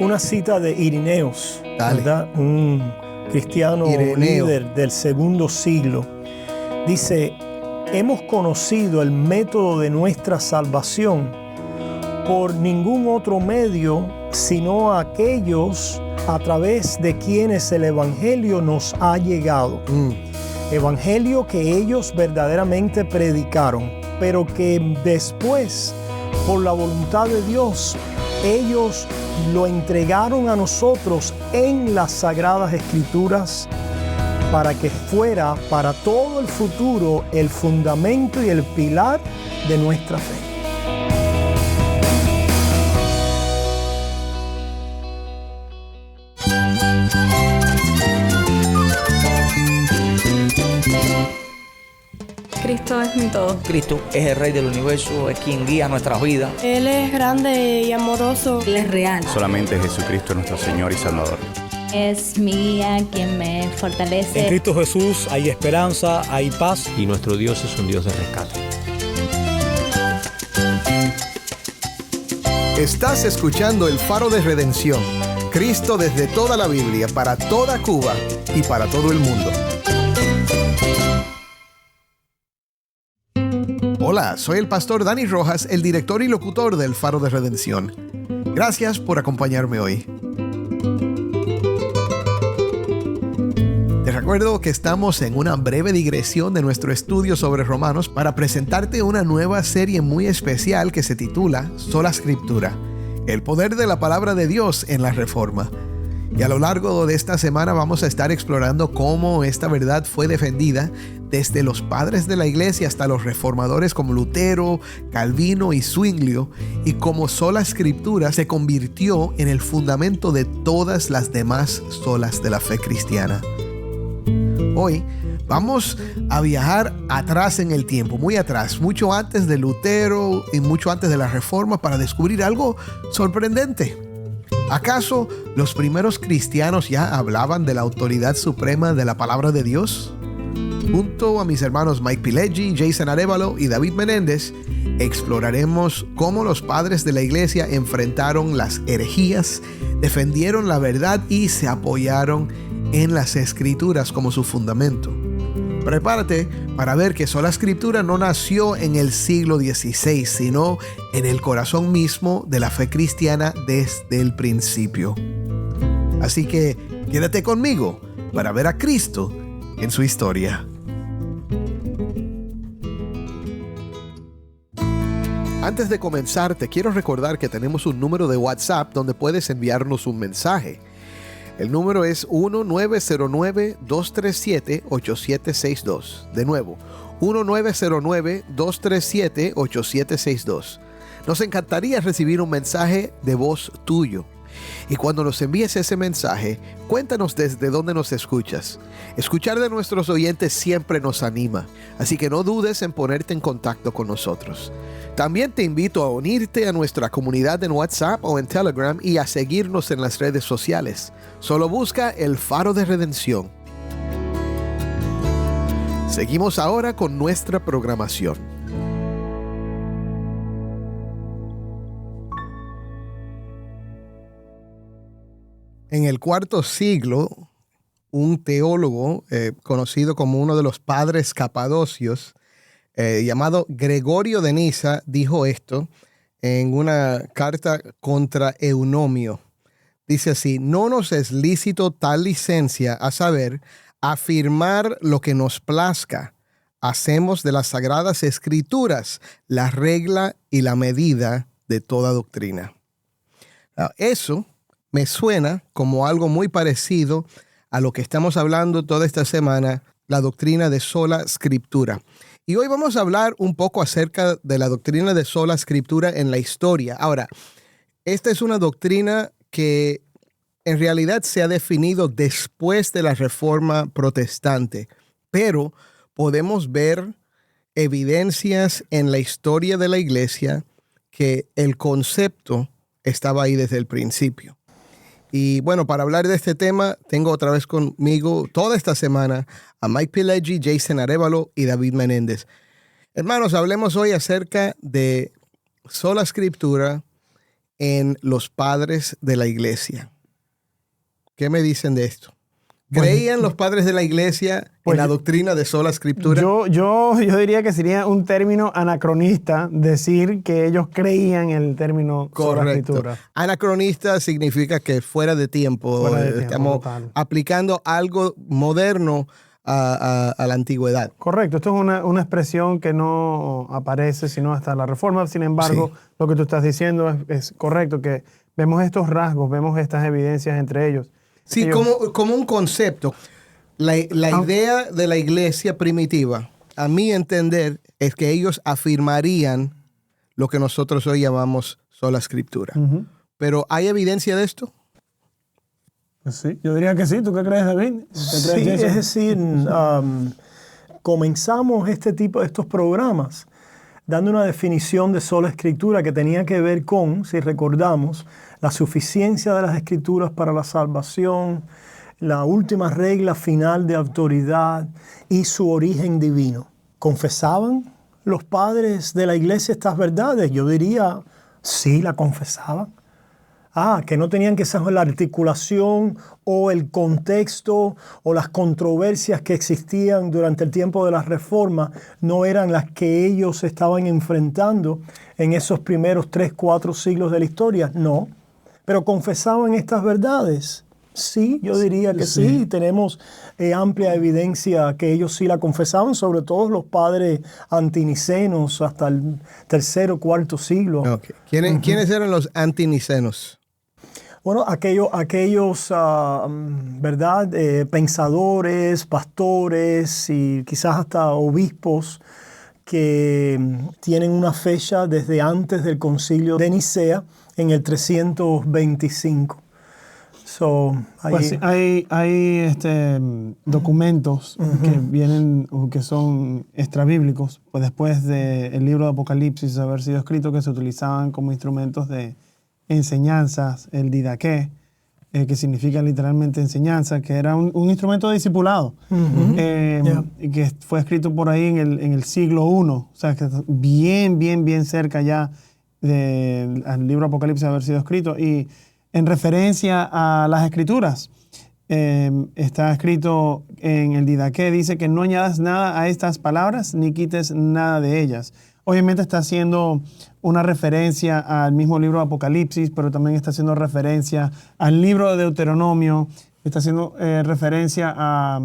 una cita de Ireneos, ¿verdad? Un cristiano líder del segundo siglo. Dice: hemos conocido el método de nuestra salvación por ningún otro medio sino aquellos a través de quienes el Evangelio nos ha llegado. Evangelio que ellos verdaderamente predicaron, pero que después, por la voluntad de Dios, ellos lo entregaron a nosotros en las Sagradas Escrituras para que fuera para todo el futuro el fundamento y el pilar de nuestra fe. Cristo es mi todo. Cristo es el Rey del universo, es quien guía nuestras vidas. Él es grande y amoroso. Él es real. Solamente Jesucristo es nuestro Señor y Salvador. Es mi guía quien me fortalece. En Cristo Jesús hay esperanza, hay paz. Y nuestro Dios es un Dios de rescate. Estás escuchando El Faro de Redención. Cristo desde toda la Biblia, para toda Cuba y para todo el mundo. Hola, soy el pastor Dani Rojas, el director y locutor del Faro de Redención. Gracias por acompañarme hoy. Te recuerdo que estamos en una breve digresión de nuestro estudio sobre Romanos para presentarte una nueva serie muy especial que se titula Sola Scriptura, el poder de la palabra de Dios en la Reforma. Y a lo largo de esta semana vamos a estar explorando cómo esta verdad fue defendida desde los padres de la iglesia hasta los reformadores como Lutero, Calvino y Zwinglio, y cómo sola escritura se convirtió en el fundamento de todas las demás solas de la fe cristiana. Hoy vamos a viajar atrás en el tiempo, muy atrás, mucho antes de Lutero y mucho antes de la Reforma, para descubrir algo sorprendente. ¿Acaso los primeros cristianos ya hablaban de la autoridad suprema de la palabra de Dios? Junto a mis hermanos Mike Pileggi, Jason Arevalo y David Menéndez, exploraremos cómo los padres de la iglesia enfrentaron las herejías, defendieron la verdad y se apoyaron en las escrituras como su fundamento. Prepárate para ver que sola escritura no nació en el siglo XVI, sino en el corazón mismo de la fe cristiana desde el principio. Así que quédate conmigo para ver a Cristo en su historia. Antes de comenzar, te quiero recordar que tenemos un número de WhatsApp donde puedes enviarnos un mensaje. El número es 1-909-237-8762. De nuevo, 1-909-237-8762. Nos encantaría recibir un mensaje de voz tuyo. Y cuando nos envíes ese mensaje, cuéntanos desde dónde nos escuchas. Escuchar de nuestros oyentes siempre nos anima, así que no dudes en ponerte en contacto con nosotros. También te invito a unirte a nuestra comunidad en WhatsApp o en Telegram y a seguirnos en las redes sociales. Solo busca El Faro de Redención. Seguimos ahora con nuestra programación. En el IV siglo, un teólogo conocido como uno de los padres capadocios, llamado Gregorio de Niza, dijo esto en una carta contra Eunomio. Dice así: no nos es lícito tal licencia, a saber, afirmar lo que nos plazca. Hacemos de las Sagradas Escrituras la regla y la medida de toda doctrina. Eso me suena como algo muy parecido a lo que estamos hablando toda esta semana, la doctrina de sola escritura. Y hoy vamos a hablar un poco acerca de la doctrina de sola escritura en la historia. Ahora, esta es una doctrina que en realidad se ha definido después de la Reforma Protestante, pero podemos ver evidencias en la historia de la iglesia que el concepto estaba ahí desde el principio. Y bueno, para hablar de este tema, tengo otra vez conmigo toda esta semana a Mike Pileggi, Jason Arevalo y David Menéndez. Hermanos, hablemos hoy acerca de sola escritura en los padres de la iglesia. ¿Qué me dicen de esto? ¿Creían los padres de la iglesia en la doctrina de sola escritura? Yo diría que sería un término anacronista decir que ellos creían en el término sola escritura. Anacronista significa que fuera de tiempo. Estamos aplicando algo moderno a la antigüedad. Correcto. Esto es una expresión que no aparece sino hasta la Reforma. Sin embargo, lo que tú estás diciendo es correcto, que vemos estos rasgos, vemos estas evidencias entre ellos. Sí, como un concepto. La idea de la iglesia primitiva, a mi entender, es que ellos afirmarían lo que nosotros hoy llamamos sola escritura. Uh-huh. Pero ¿hay evidencia de esto? Sí, yo diría que sí. ¿Tú qué crees, David? Sí, es decir, comenzamos estos programas dando una definición de sola escritura que tenía que ver con, si recordamos, la suficiencia de las escrituras para la salvación, la última regla final de autoridad y su origen divino. ¿Confesaban los padres de la iglesia estas verdades? Yo diría, sí, la confesaban. Que no tenían que saber la articulación o el contexto o las controversias que existían durante el tiempo de la Reforma no eran las que ellos estaban enfrentando en esos primeros 3-4 siglos de la historia. No, pero confesaban estas verdades. Sí, yo diría que sí. Tenemos amplia evidencia que ellos sí la confesaban, sobre todo los padres antinicenos hasta el 3º o 4º siglo. Okay. ¿Quiénes eran los antinicenos? Bueno, aquellos ¿verdad? Pensadores, pastores y quizás hasta obispos que tienen una fecha desde antes del concilio de Nicea en el 325. Pues hay documentos que son extrabíblicos, pues después del libro de Apocalipsis haber sido escrito, que se utilizaban como instrumentos de enseñanzas, el didaqué, que significa literalmente enseñanza, que era un instrumento de discipulado, que fue escrito por ahí en el siglo I, o sea, que bien cerca ya al libro Apocalipsis haber sido escrito, y en referencia a las escrituras, está escrito en el didaqué, dice que no añadas nada a estas palabras ni quites nada de ellas. Obviamente está haciendo una referencia al mismo libro de Apocalipsis, pero también está haciendo referencia al libro de Deuteronomio, está haciendo referencia a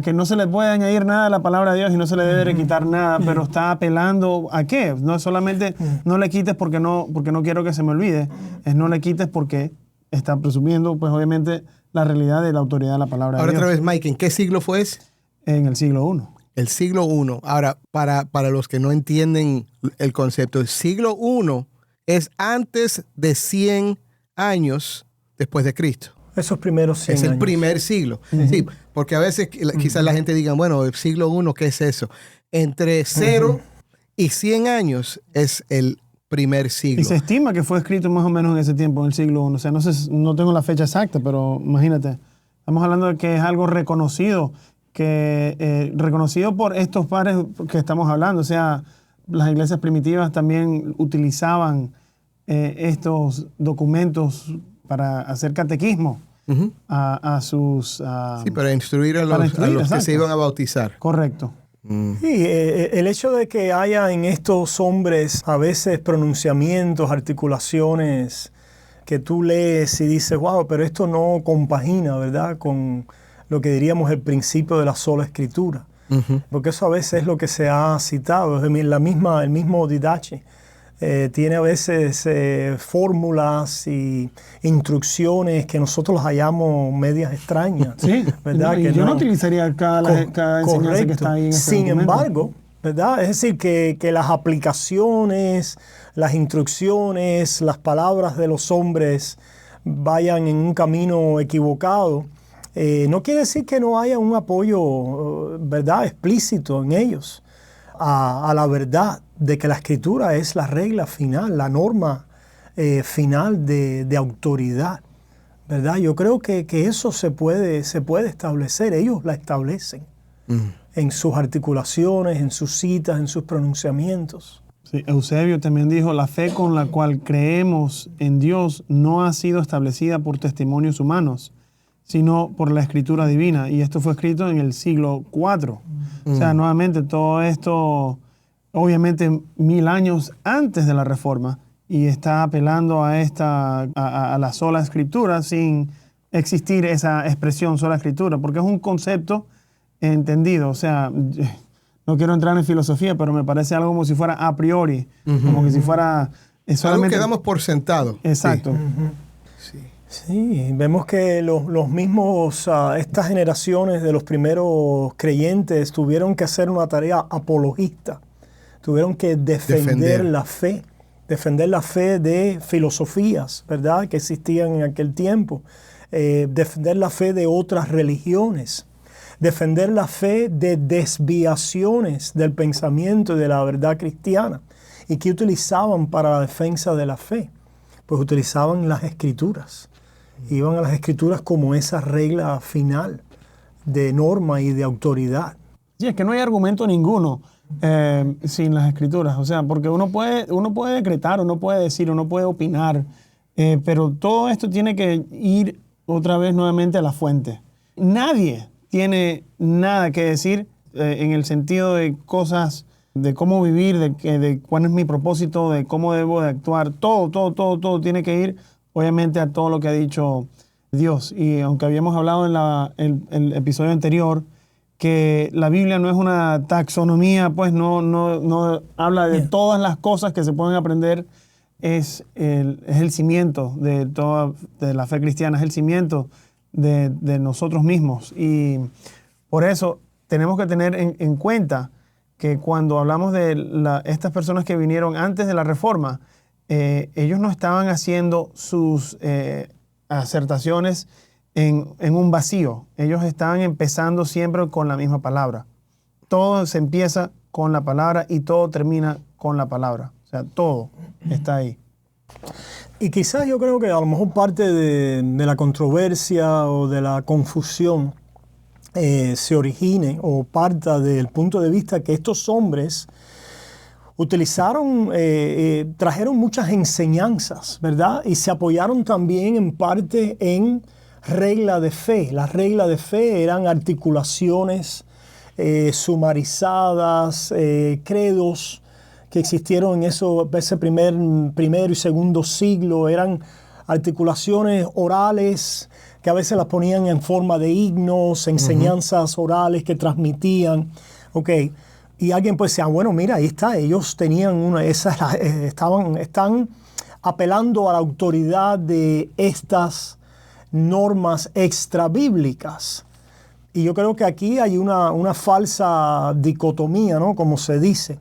que no se le puede añadir nada a la palabra de Dios y no se le debe quitar nada, pero está apelando ¿a qué? No es solamente no le quites porque no quiero que se me olvide, es no le quites porque está presumiendo, pues obviamente, la realidad de la autoridad de la palabra de Dios. Ahora otra vez, Mike, ¿en qué siglo fue ese? En el siglo I. El siglo I. Ahora, para los que no entienden el concepto, el siglo I es antes de 100 años después de Cristo. Esos primeros 100 años. Es el primer siglo. Uh-huh. Sí, porque a veces quizás la gente diga, bueno, el siglo I, ¿qué es eso? Entre 0 y 100 años es el primer siglo. Y se estima que fue escrito más o menos en ese tiempo, en el siglo I. O sea, no tengo la fecha exacta, pero imagínate. Estamos hablando de que es algo reconocido, reconocido por estos padres que estamos hablando. O sea, las iglesias primitivas también utilizaban estos documentos para hacer catequismo a sus... sí, para instruir a los que se iban a bautizar. Correcto. Sí, el hecho de que haya en estos hombres a veces pronunciamientos, articulaciones que tú lees y dices, wow, pero esto no compagina, ¿verdad?, con lo que diríamos el principio de la sola escritura. Uh-huh. Porque eso a veces es lo que se ha citado. El mismo Didache tiene a veces fórmulas y instrucciones que nosotros las hallamos medias extrañas. Sí, ¿verdad? Que yo no utilizaría cada enseñanza que está ahí en este Sin documento. embargo, ¿verdad? Es decir, que las aplicaciones, las instrucciones, las palabras de los hombres vayan en un camino equivocado, no quiere decir que no haya un apoyo, ¿verdad?, explícito en ellos a la verdad de que la escritura es la regla final, la norma final de autoridad, ¿verdad? Yo creo que eso se puede establecer, ellos la establecen en sus articulaciones, en sus citas, en sus pronunciamientos. Sí, Eusebio también dijo, la fe con la cual creemos en Dios no ha sido establecida por testimonios humanos, sino por la Escritura divina. Y esto fue escrito en el siglo IV. O sea, nuevamente, todo esto, obviamente, 1000 años antes de la Reforma, y está apelando a la sola Escritura sin existir esa expresión sola Escritura, porque es un concepto entendido. O sea, no quiero entrar en filosofía, pero me parece algo como si fuera a priori, como que si fuera solamente... Algo que damos por sentado. Exacto. Sí. Sí, vemos que los mismos, estas generaciones de los primeros creyentes tuvieron que hacer una tarea apologista. Tuvieron que defender la fe de filosofías, ¿verdad?, que existían en aquel tiempo. Defender la fe de otras religiones. Defender la fe de desviaciones del pensamiento y de la verdad cristiana. ¿Y qué utilizaban para la defensa de la fe? Pues utilizaban las Escrituras. Iban a las Escrituras como esa regla final de norma y de autoridad. Sí, es que no hay argumento ninguno sin las Escrituras. O sea, porque uno puede decretar, uno puede decir, uno puede opinar, pero todo esto tiene que ir otra vez nuevamente a la fuente. Nadie tiene nada que decir en el sentido de cosas, de cómo vivir, de cuál es mi propósito, de cómo debo de actuar. Todo tiene que ir, obviamente, a todo lo que ha dicho Dios. Y aunque habíamos hablado en el episodio anterior que la Biblia no es una taxonomía, pues no habla de todas las cosas que se pueden aprender, es el cimiento de la fe cristiana, es el cimiento de nosotros mismos. Y por eso tenemos que tener en cuenta que cuando hablamos de estas personas que vinieron antes de la Reforma, ellos no estaban haciendo sus acertaciones en un vacío. Ellos estaban empezando siempre con la misma palabra. Todo se empieza con la palabra y todo termina con la palabra. O sea, todo está ahí. Y quizás yo creo que a lo mejor parte de la controversia o de la confusión se origine o parta del punto de vista que estos hombres trajeron muchas enseñanzas, ¿verdad? Y se apoyaron también en parte en regla de fe. Las reglas de fe eran articulaciones sumarizadas, credos que existieron en ese primero y segundo siglo. Eran articulaciones orales que a veces las ponían en forma de himnos, enseñanzas orales que transmitían. Okay. Y alguien pues decía, bueno, mira, ahí está, ellos tenían están apelando a la autoridad de estas normas extrabíblicas. Y yo creo que aquí hay una falsa dicotomía, ¿no?, como se dice.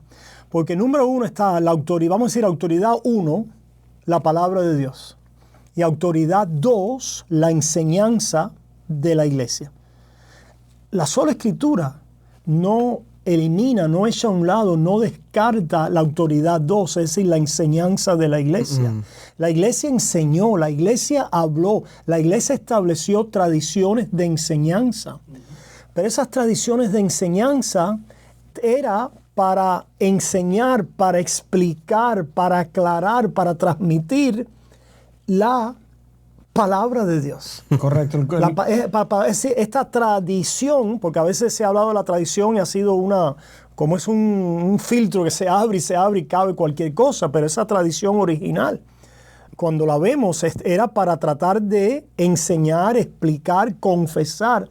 Porque número uno está la autoridad, vamos a decir autoridad 1, la palabra de Dios. Y autoridad 2, la enseñanza de la iglesia. La sola escritura no elimina, no echa a un lado, no descarta la autoridad 2, es decir, la enseñanza de la iglesia. La iglesia enseñó, la iglesia habló, la iglesia estableció tradiciones de enseñanza. Pero esas tradiciones de enseñanza era para enseñar, para explicar, para aclarar, para transmitir la palabra de Dios. Correcto. Esta tradición, porque a veces se ha hablado de la tradición y ha sido como es un filtro que se abre y cabe cualquier cosa, pero esa tradición original, cuando la vemos, era para tratar de enseñar, explicar, confesar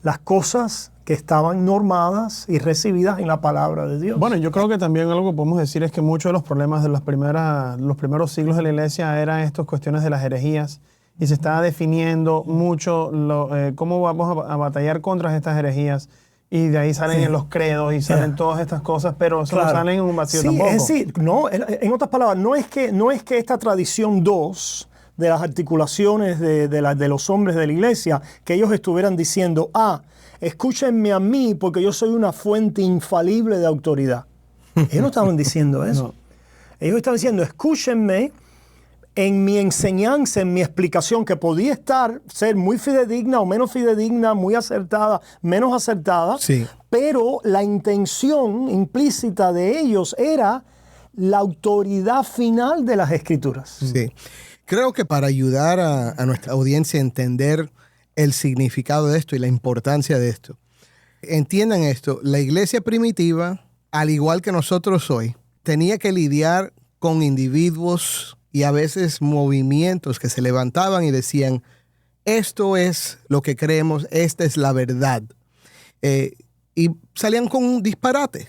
las cosas que estaban normadas y recibidas en la palabra de Dios. Bueno, yo creo que también algo que podemos decir es que muchos de los problemas de los primeros siglos de la iglesia eran estas cuestiones de las herejías, y se estaba definiendo mucho cómo vamos a batallar contra estas herejías, y de ahí salen los credos y salen todas estas cosas, pero eso no salen en un vacío tampoco. Es decir, no, en otras palabras, no es que esta tradición 2 de las articulaciones de los hombres de la iglesia, que ellos estuvieran diciendo, escúchenme a mí porque yo soy una fuente infalible de autoridad. Ellos no estaban diciendo eso. No. Ellos estaban diciendo, escúchenme en mi enseñanza, en mi explicación, que podía ser muy fidedigna o menos fidedigna, muy acertada, menos acertada, pero la intención implícita de ellos era la autoridad final de las Escrituras. Sí. Creo que para ayudar a nuestra audiencia a entender el significado de esto y la importancia de esto, entiendan esto, la iglesia primitiva, al igual que nosotros hoy, tenía que lidiar con individuos y a veces movimientos que se levantaban y decían, esto es lo que creemos, esta es la verdad. Y salían con un disparate.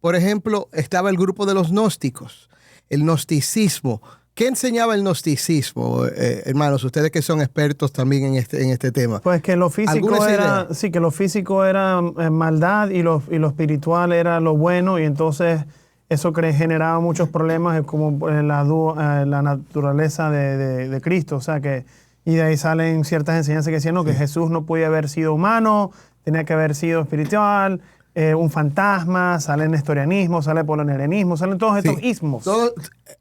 Por ejemplo, estaba el grupo de los gnósticos, el gnosticismo. ¿Qué enseñaba el gnosticismo, hermanos? Ustedes que son expertos también en este tema. Pues que lo físico era maldad y lo espiritual era lo bueno, y entonces eso generaba muchos problemas como la naturaleza de Cristo. O sea y de ahí salen ciertas enseñanzas que decían que Jesús no podía haber sido humano, tenía que haber sido espiritual, un fantasma, sale el nestorianismo, sale el polonerianismo, salen todos estos ismos.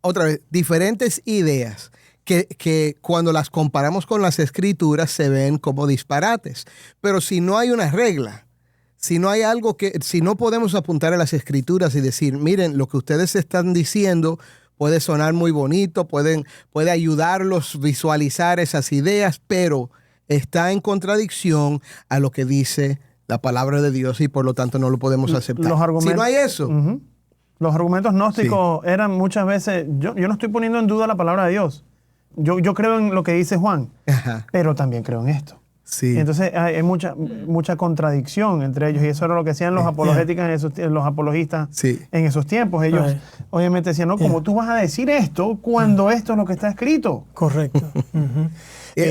Otra vez, diferentes ideas que cuando las comparamos con las Escrituras se ven como disparates. Pero si no hay una regla, si no hay algo si no podemos apuntar a las Escrituras y decir, miren, lo que ustedes están diciendo puede sonar muy bonito, puede ayudarlos a visualizar esas ideas, pero está en contradicción a lo que dice la palabra de Dios y por lo tanto no lo podemos aceptar. Si no hay eso. Los argumentos gnósticos eran muchas veces, yo no estoy poniendo en duda la palabra de Dios. Yo creo en lo que dice Juan, pero también creo en esto. Sí. Y entonces hay mucha contradicción entre ellos, y eso era lo que hacían los apologéticos, los apologistas en esos tiempos. Ellos obviamente decían, ¿cómo tú vas a decir esto cuando esto es lo que está escrito? Correcto.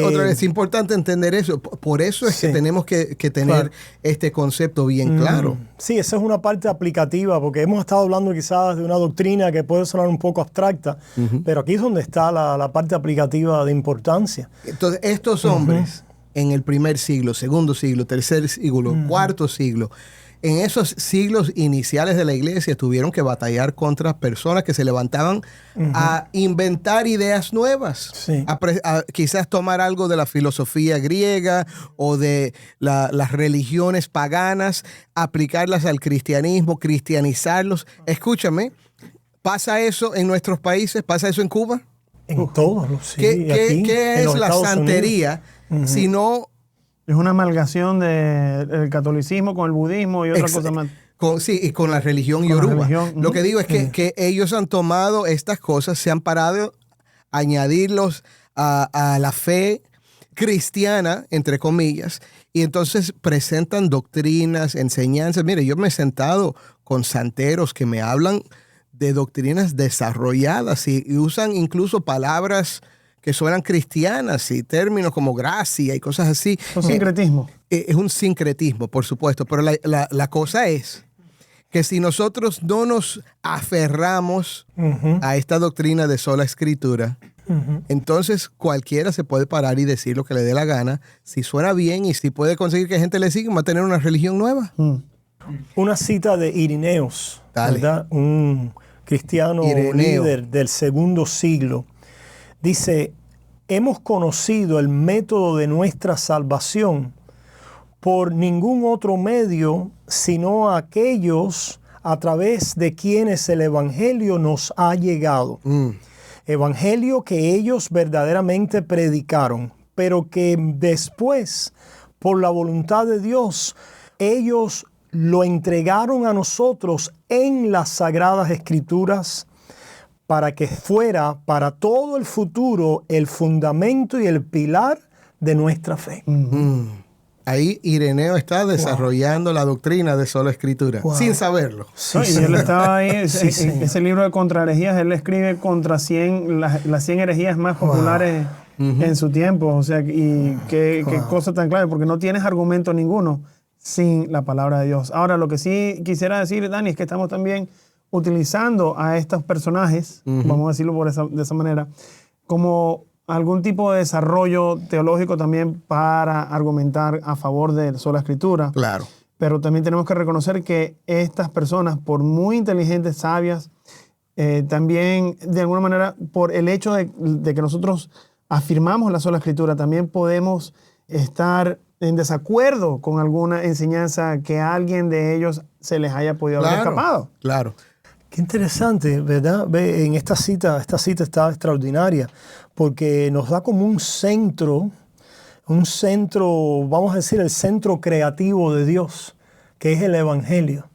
Otra vez, es importante entender eso. Por eso es que tenemos que tener este concepto bien claro. Sí, esa es una parte aplicativa, porque hemos estado hablando quizás de una doctrina que puede sonar un poco abstracta, pero aquí es donde está la parte aplicativa de importancia. Entonces, estos hombres en el primer siglo, segundo siglo, tercer siglo, cuarto siglo, en esos siglos iniciales de la iglesia tuvieron que batallar contra personas que se levantaban a inventar ideas nuevas, a quizás tomar algo de la filosofía griega o de las religiones paganas, aplicarlas al cristianismo, cristianizarlos. Escúchame, ¿pasa eso en nuestros países? ¿Pasa eso en Cuba? En todos los ¿Qué es la santería? Si no, es una amalgación del catolicismo con el budismo y otra cosa más. Y con la religión yoruba. Lo que digo es que ellos han tomado estas cosas, se han parado a añadirlos a la fe cristiana, entre comillas, y entonces presentan doctrinas, enseñanzas. Mire, yo me he sentado con santeros que me hablan de doctrinas desarrolladas y usan incluso palabras que suenan cristianas y términos como gracia y cosas así. Un sincretismo. Es un sincretismo, por supuesto, pero la cosa es que si nosotros no nos aferramos a esta doctrina de sola escritura, entonces cualquiera se puede parar y decir lo que le dé la gana. Si suena bien y si puede conseguir que gente le siga, va a tener una religión nueva. Una cita de Ireneos, ¿verdad? Un cristiano líder del segundo siglo. Dice, hemos conocido el método de nuestra salvación por ningún otro medio sino aquellos a través de quienes el Evangelio nos ha llegado. Evangelio que ellos verdaderamente predicaron, pero que después, por la voluntad de Dios, ellos lo entregaron a nosotros en las Sagradas Escrituras, para que fuera para todo el futuro el fundamento y el pilar de nuestra fe. Ahí Ireneo está desarrollando la doctrina de sola escritura, sin saberlo. Y él estaba ahí, ese libro de contraherejías, él escribe contra las 100 herejías más populares en su tiempo. O sea, y qué cosa tan clave, porque no tienes argumento ninguno sin la palabra de Dios. Ahora, lo que sí quisiera decir, Dani, es que estamos también utilizando a estos personajes, vamos a decirlo de esa manera, como algún tipo de desarrollo teológico también para argumentar a favor de sola escritura. Claro. Pero también tenemos que reconocer que estas personas, por muy inteligentes, sabias, también de alguna manera, por el hecho de que nosotros afirmamos la sola escritura, también podemos estar en desacuerdo con alguna enseñanza que a alguien de ellos se les haya podido haber escapado. Claro. Qué interesante, ¿verdad? Ve, en esta cita está extraordinaria porque nos da como un centro, vamos a decir, el centro creativo de Dios, que es el Evangelio.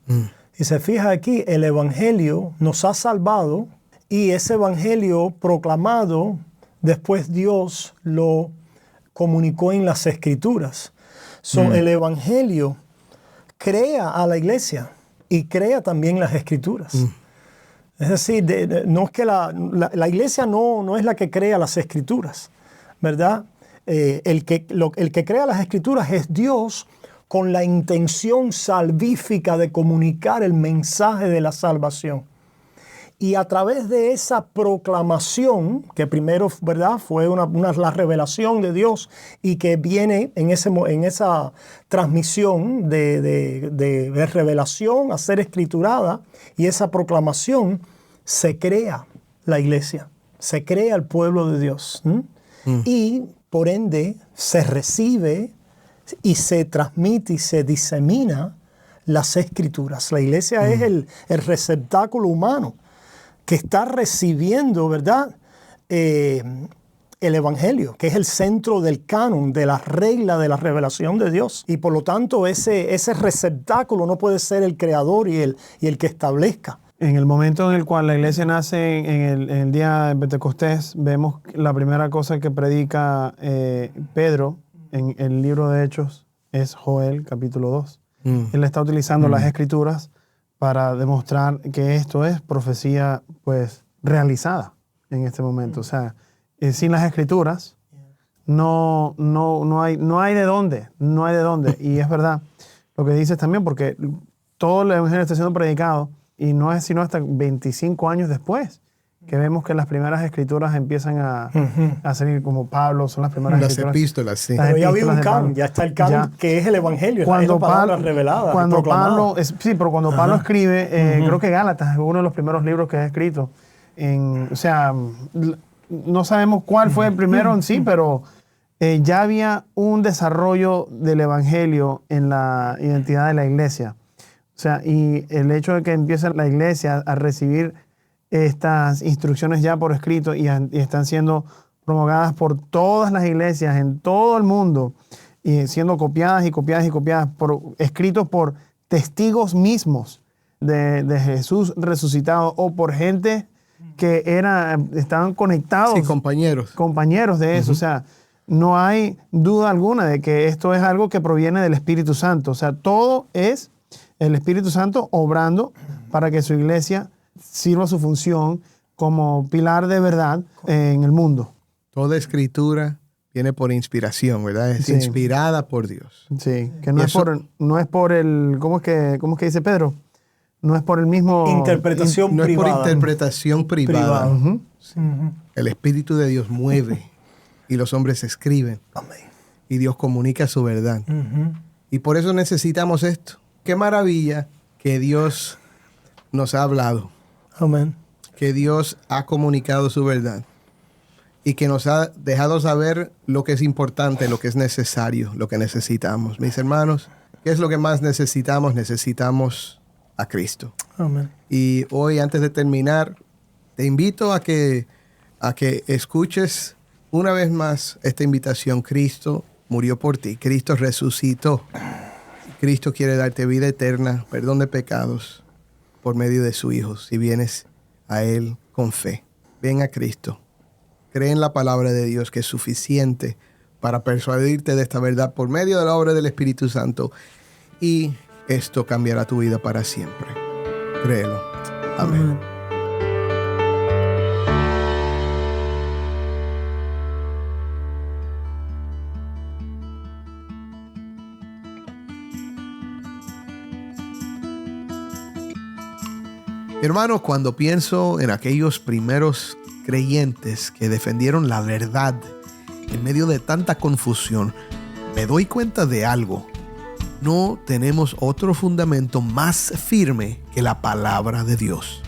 Y se fija aquí, el Evangelio nos ha salvado y ese Evangelio proclamado, después Dios lo comunicó en las Escrituras. El Evangelio crea a la iglesia y crea también las Escrituras. Es decir, no es que la iglesia no es la que crea las Escrituras, ¿verdad? El que crea las Escrituras es Dios con la intención salvífica de comunicar el mensaje de la salvación. Y a través de esa proclamación, que primero, ¿verdad?, fue la revelación de Dios y que viene en esa transmisión de revelación a ser escriturada, y esa proclamación, se crea la iglesia, se crea el pueblo de Dios. Y por ende se recibe y se transmite y se disemina las escrituras. La iglesia es el receptáculo humano que está recibiendo, ¿verdad?, el Evangelio, que es el centro del canon, de la regla de la revelación de Dios. Y por lo tanto, ese receptáculo no puede ser el creador y el que establezca. En el momento en el cual la iglesia nace, en el día de Pentecostés, vemos la primera cosa que predica Pedro en el libro de Hechos es Joel, capítulo 2. Él está utilizando las Escrituras para demostrar que esto es profecía, pues, realizada en este momento. O sea, sin las Escrituras no hay de dónde, Y es verdad lo que dices también, porque todo el Evangelio está siendo predicado y no es sino hasta 25 años después que vemos que las primeras Escrituras empiezan a salir, como Pablo, son las primeras Escrituras. Epístolas, sí. Pero ya había un canon, ya está el canon, que es el Evangelio, es la palabra revelada, proclamada. Pero cuando Pablo escribe, creo que Gálatas es uno de los primeros libros que ha escrito. O sea, no sabemos cuál fue el primero en sí, pero ya había un desarrollo del Evangelio en la identidad de la iglesia. O sea, y el hecho de que empiece la iglesia a recibir estas instrucciones ya por escrito y están siendo promulgadas por todas las iglesias en todo el mundo y siendo copiadas, escritos por testigos mismos de Jesús resucitado o por gente que estaban conectados. Sí, compañeros de eso. O sea, no hay duda alguna de que esto es algo que proviene del Espíritu Santo. O sea, todo es el Espíritu Santo obrando para que su iglesia sirva su función como pilar de verdad en el mundo. Toda escritura viene por inspiración, ¿verdad? Es inspirada por Dios. Sí, que no es por el, ¿cómo es que dice Pedro? No es por el mismo... Interpretación no privada. Es por interpretación privada. Sí. El Espíritu de Dios mueve y los hombres escriben. Amén. Y Dios comunica su verdad. Y por eso necesitamos esto. Qué maravilla que Dios nos ha hablado. Amén. Que Dios ha comunicado su verdad y que nos ha dejado saber lo que es importante, lo que es necesario, lo que necesitamos. Mis hermanos, ¿qué es lo que más necesitamos? Necesitamos a Cristo. Amén. Y hoy, antes de terminar, te invito a que escuches una vez más esta invitación. Cristo murió por ti, Cristo resucitó. Cristo quiere darte vida eterna, perdón de pecados, por medio de su Hijo, si vienes a Él con fe. Ven a Cristo. Cree en la palabra de Dios, que es suficiente para persuadirte de esta verdad por medio de la obra del Espíritu Santo. Y esto cambiará tu vida para siempre. Créelo. Amén. Hermanos, cuando pienso en aquellos primeros creyentes que defendieron la verdad en medio de tanta confusión, me doy cuenta de algo. No tenemos otro fundamento más firme que la palabra de Dios.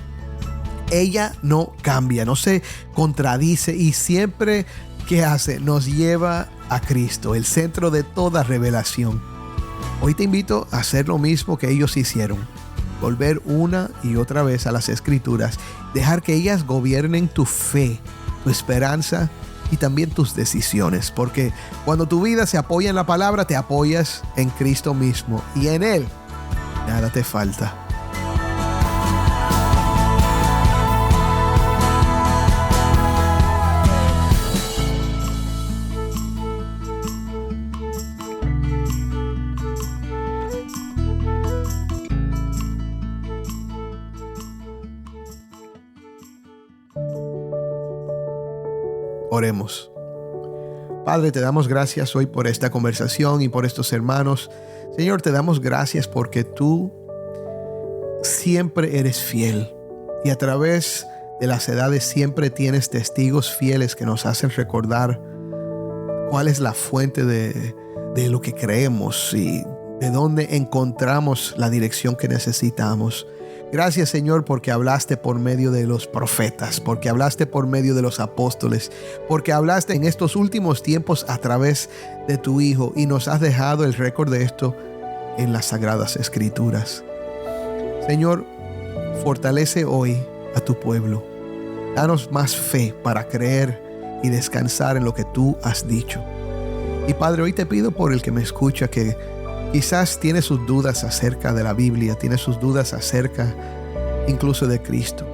Ella no cambia, no se contradice y siempre que hace nos lleva a Cristo, el centro de toda revelación. Hoy te invito a hacer lo mismo que ellos hicieron. volver una y otra vez a las Escrituras, dejar que ellas gobiernen tu fe, tu esperanza y también tus decisiones, porque cuando tu vida se apoya en la palabra, te apoyas en Cristo mismo y en Él nada te falta. Oremos. Padre, te damos gracias hoy por esta conversación y por estos hermanos. Señor, te damos gracias porque tú siempre eres fiel y a través de las edades siempre tienes testigos fieles que nos hacen recordar cuál es la fuente de lo que creemos y de dónde encontramos la dirección que necesitamos. Gracias, Señor, porque hablaste por medio de los profetas, porque hablaste por medio de los apóstoles, porque hablaste en estos últimos tiempos a través de tu Hijo y nos has dejado el récord de esto en las Sagradas Escrituras. Señor, fortalece hoy a tu pueblo. Danos más fe para creer y descansar en lo que tú has dicho. Y Padre, hoy te pido por el que me escucha que quizás tiene sus dudas acerca de la Biblia, tiene sus dudas acerca incluso de Cristo.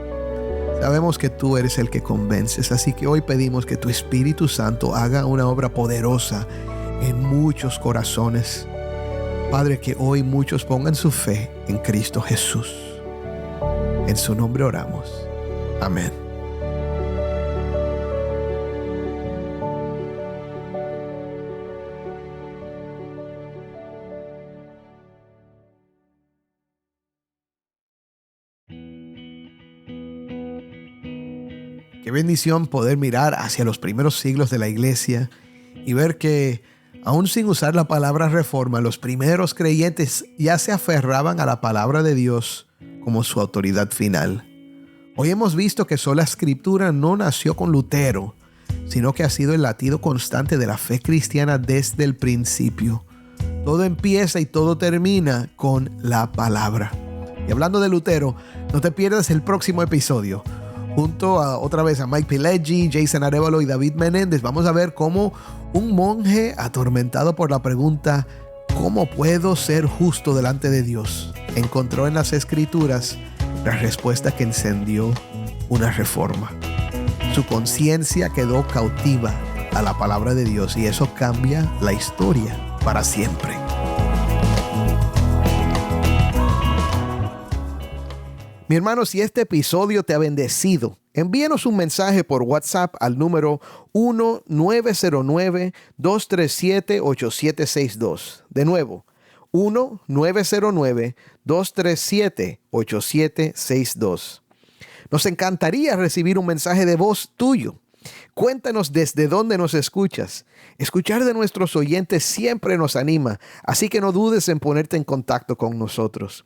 Sabemos que tú eres el que convences, así que hoy pedimos que tu Espíritu Santo haga una obra poderosa en muchos corazones. Padre, que hoy muchos pongan su fe en Cristo Jesús. En su nombre oramos. Amén. Qué bendición poder mirar hacia los primeros siglos de la iglesia y ver que, aún sin usar la palabra reforma, los primeros creyentes ya se aferraban a la palabra de Dios como su autoridad final. Hoy hemos visto que sola Escritura no nació con Lutero, sino que ha sido el latido constante de la fe cristiana desde el principio. Todo empieza y todo termina con la palabra. Y hablando de Lutero, no te pierdas el próximo episodio. Junto otra vez a Mike Pileggi, Jason Arevalo y David Menéndez, vamos a ver cómo un monje atormentado por la pregunta ¿cómo puedo ser justo delante de Dios?, encontró en las Escrituras la respuesta que encendió una reforma. Su conciencia quedó cautiva a la palabra de Dios y eso cambia la historia para siempre. Mi hermano, si este episodio te ha bendecido, envíanos un mensaje por WhatsApp al número 1-909-237-8762. De nuevo, 1-909-237-8762. Nos encantaría recibir un mensaje de voz tuyo. Cuéntanos desde dónde nos escuchas. Escuchar de nuestros oyentes siempre nos anima, así que no dudes en ponerte en contacto con nosotros.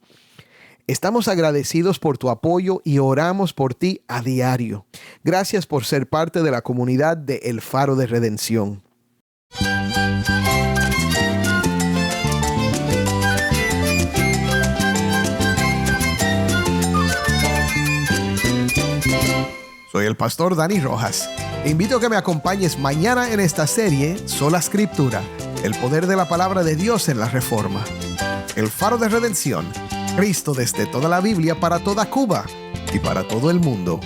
Estamos agradecidos por tu apoyo y oramos por ti a diario. Gracias por ser parte de la comunidad de El Faro de Redención. Soy el pastor Dani Rojas. Te invito a que me acompañes mañana en esta serie Sola Escritura, el poder de la palabra de Dios en la Reforma. El Faro de Redención. Cristo desde toda la Biblia para toda Cuba y para todo el mundo.